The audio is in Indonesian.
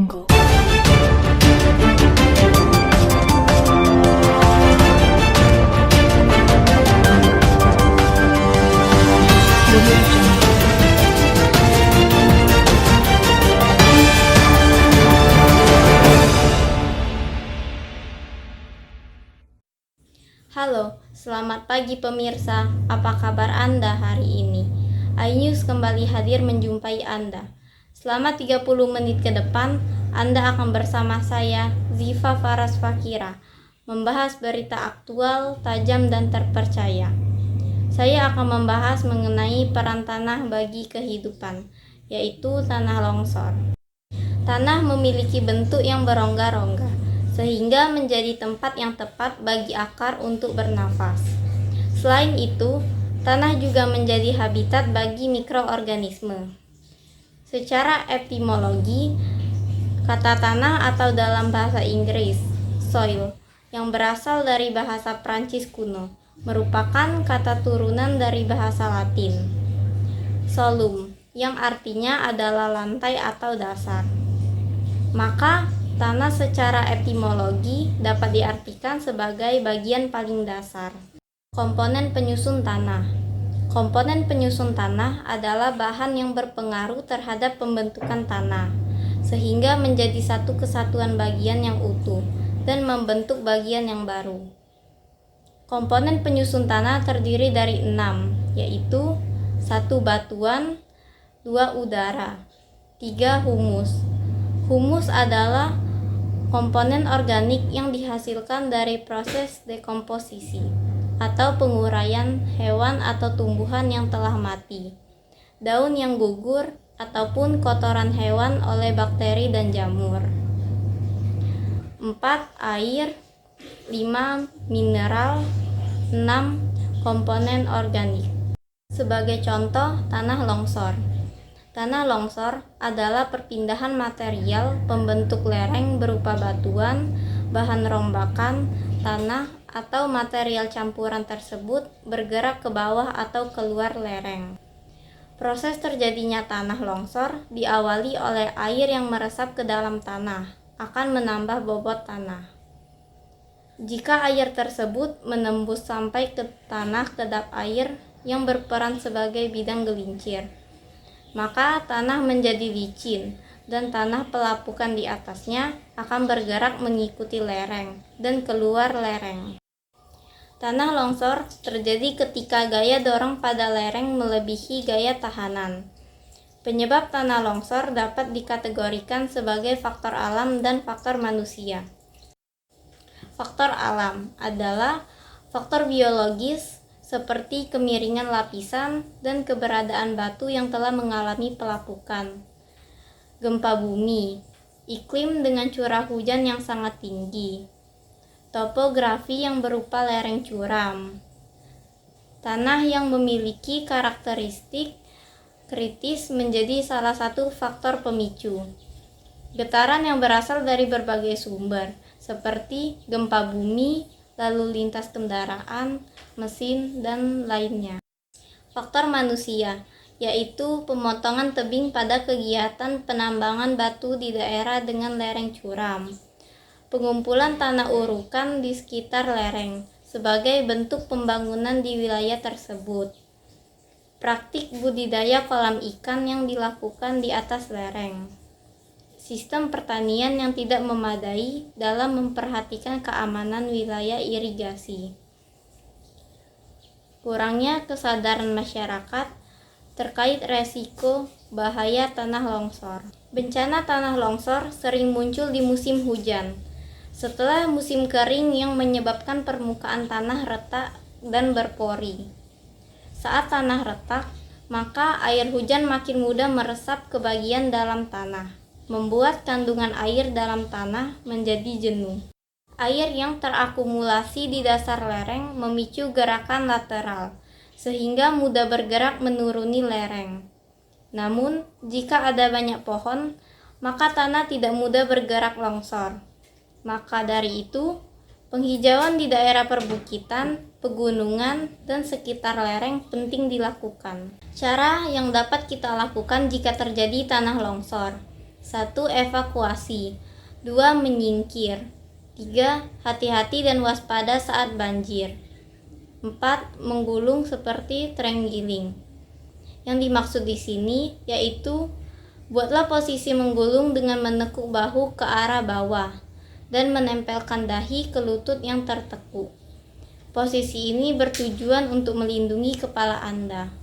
Halo, selamat pagi pemirsa. Apa kabar Anda hari ini? iNews kembali hadir menjumpai Anda. Selama 30 menit ke depan, Anda akan bersama saya, Ziva Faras Fakira, membahas berita aktual, tajam, dan terpercaya. Saya akan membahas mengenai peran tanah bagi kehidupan, yaitu tanah longsor. Tanah memiliki bentuk yang berongga-rongga, sehingga menjadi tempat yang tepat bagi akar untuk bernafas. Selain itu, tanah juga menjadi habitat bagi mikroorganisme. Secara etimologi, kata tanah atau dalam bahasa Inggris, soil, yang berasal dari bahasa Prancis kuno, merupakan kata turunan dari bahasa Latin, solum, yang artinya adalah lantai atau dasar. Maka, tanah secara etimologi dapat diartikan sebagai bagian paling dasar. Komponen penyusun tanah. Komponen penyusun tanah adalah bahan yang berpengaruh terhadap pembentukan tanah, sehingga menjadi satu kesatuan bagian yang utuh dan membentuk bagian yang baru. Komponen penyusun tanah terdiri dari 6, yaitu 1 batuan, 2 udara, 3 humus. Humus adalah komponen organik yang dihasilkan dari proses dekomposisi atau penguraian hewan atau tumbuhan yang telah mati, daun yang gugur, ataupun kotoran hewan oleh bakteri dan jamur. 4. Air. 5. Mineral. 6. Komponen organik. Sebagai contoh, tanah longsor. Tanah longsor adalah perpindahan material pembentuk lereng berupa batuan, bahan rombakan, tanah, atau material campuran tersebut bergerak ke bawah atau keluar lereng. Proses terjadinya tanah longsor diawali oleh air yang meresap ke dalam tanah, akan menambah bobot tanah. Jika air tersebut menembus sampai ke tanah kedap air yang berperan sebagai bidang gelincir, maka tanah menjadi licin dan tanah pelapukan di atasnya akan bergerak mengikuti lereng dan keluar lereng. Tanah longsor terjadi ketika gaya dorong pada lereng melebihi gaya tahanan. Penyebab tanah longsor dapat dikategorikan sebagai faktor alam dan faktor manusia. Faktor alam adalah faktor biologis seperti kemiringan lapisan dan keberadaan batu yang telah mengalami pelapukan. Gempa bumi, iklim dengan curah hujan yang sangat tinggi, topografi yang berupa lereng curam, tanah yang memiliki karakteristik kritis menjadi salah satu faktor pemicu. Getaran yang berasal dari berbagai sumber, seperti gempa bumi, lalu lintas kendaraan, mesin, dan lainnya. Faktor manusia, yaitu pemotongan tebing pada kegiatan penambangan batu di daerah dengan lereng curam. Pengumpulan tanah urukan di sekitar lereng sebagai bentuk pembangunan di wilayah tersebut. Praktik budidaya kolam ikan yang dilakukan di atas lereng. Sistem pertanian yang tidak memadai dalam memperhatikan keamanan wilayah irigasi. Kurangnya kesadaran masyarakat terkait resiko bahaya tanah longsor. Bencana tanah longsor sering muncul di musim hujan, setelah musim kering yang menyebabkan permukaan tanah retak dan berpori. Saat tanah retak, maka air hujan makin mudah meresap ke bagian dalam tanah, membuat kandungan air dalam tanah menjadi jenuh. Air yang terakumulasi di dasar lereng memicu gerakan lateral, sehingga mudah bergerak menuruni lereng. Namun, jika ada banyak pohon, maka tanah tidak mudah bergerak longsor. Maka dari itu, penghijauan di daerah perbukitan, pegunungan, dan sekitar lereng penting dilakukan. Cara yang dapat kita lakukan jika terjadi tanah longsor. 1. Evakuasi. 2. Menyingkir. 3. Hati-hati dan waspada saat banjir. 4. Menggulung seperti terenggiling. Yang dimaksud di sini yaitu buatlah posisi menggulung dengan menekuk bahu ke arah bawah dan menempelkan dahi ke lutut yang tertekuk. Posisi ini bertujuan untuk melindungi kepala Anda.